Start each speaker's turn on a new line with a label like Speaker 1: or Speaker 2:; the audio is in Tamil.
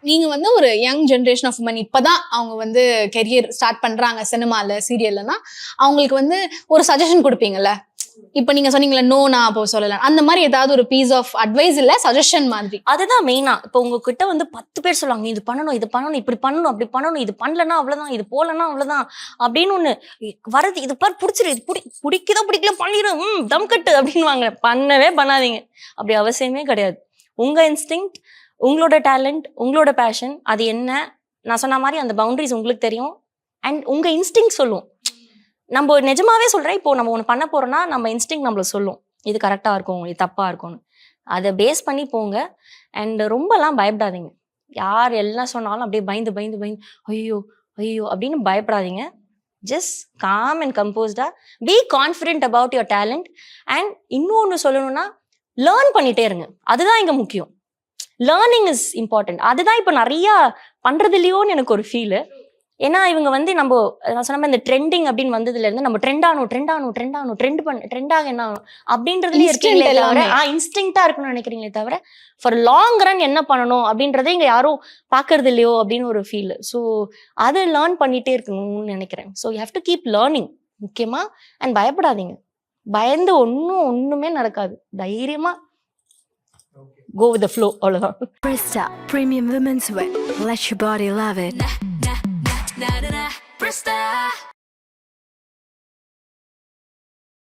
Speaker 1: நீங்க வந்து ஒரு யங் ஜென்ரேஷன் ஆஃப் உமன் இப்பதான் அவங்க வந்து கெரியர் ஸ்டார்ட் பண்றாங்க சினிமால சீரியல்லனா அவங்களுக்கு வந்து ஒரு சஜஷன் கொடுப்பீங்கல்ல? இப்ப நீங்க சொன்னீங்களா நோ நான் அப்போ சொல்லலாம், அந்த மாதிரி ஏதாவது ஒரு பீஸ் ஆஃப் அட்வைஸ் இல்ல சஜஷன் மாதிரி?
Speaker 2: அதுதான் மெயினா. இப்போ உங்ககிட்ட வந்து 10 பேர் சொல்லுவாங்க, நீ இது பண்ணணும், இது பண்ணணும், இப்படி பண்ணணும், அப்படி பண்ணணும், இது பண்ணலன்னா அவ்வளவுதான், இது போலன்னா அவ்வளவுதான் அப்படின்னு ஒண்ணு வரது. இது பார் பிடிச்சிரு, இது பிடிக்குதோ பிடிக்கல பண்ணிடு, தம் கட்டு அப்படின்வாங்க. பண்ணவே பண்ணாதீங்க, அப்படி அவசியமே கிடையாது. உங்க இன்ஸ்டிங்க்ட், உங்களோட டேலண்ட், உங்களோட பேஷன் அது என்ன, நான் சொன்ன மாதிரி அந்த பவுண்டரிஸ் உங்களுக்கு தெரியும். அண்ட் உங்க இன்ஸ்டிங்க்ட் சொல்லும். நம்ம நிஜமாவே சொல்றேன், இப்போ நம்ம ஒன்று பண்ண போறோம்னா நம்ம இன்ஸ்டிங்க்ட் நம்மள சொல்லும், இது கரெக்டா இருக்கும், இது தப்பா இருக்கும்னு. அதை பேஸ் பண்ணி போங்க. அண்ட் ரொம்பலாம் பயப்படாதீங்க. யார் எல்லாம் சொன்னாலும் அப்படியே பயந்து பயந்து பயந்து ஐயோ ஐயோ அப்படின்னு பயப்படாதீங்க. ஜஸ்ட் காம் அண்ட் கம்போஸ்டா be confident about your talent. And இன்னொன்று சொல்லணும்னா லேர்ன் பண்ணிட்டே இருங்க. அதுதான் இங்க முக்கியம். Learning is important. அதுதான் இப்போ நிறைய பண்றது இல்லையோன்னு எனக்கு ஒரு ஃபீலு. ஏன்னா இவங்க வந்து நம்ம நான் சொன்ன இந்த ட்ரெண்டிங் அப்படின்னு வந்ததுல இருந்து நம்ம ட்ரெண்ட் ஆக என்ன ஆகணும் அப்படின்றதுலயே இருக்கீங்களே தவிர இன்ஸ்டிங்க்டா இருக்கணும்னு நினைக்கிறீங்களே தவிர ஃபார் லாங் ரன் என்ன பண்ணணும் அப்படின்றதே இங்க யாரும் பாக்குறது இல்லையோ அப்படின்னு ஒரு ஃபீல். ஸோ அதை லேர்ன் பண்ணிட்டே இருக்கணும்னு நினைக்கிறேன். So you have to keep learning முக்கியமா. அண்ட் பயப்படாதீங்க. பயந்து ஒண்ணுமே நடக்காது. தைரியமா go with the flow. அவ்வளவுதான்.
Speaker 3: Presta Premium Women's Wear. Let your body love it. Presta.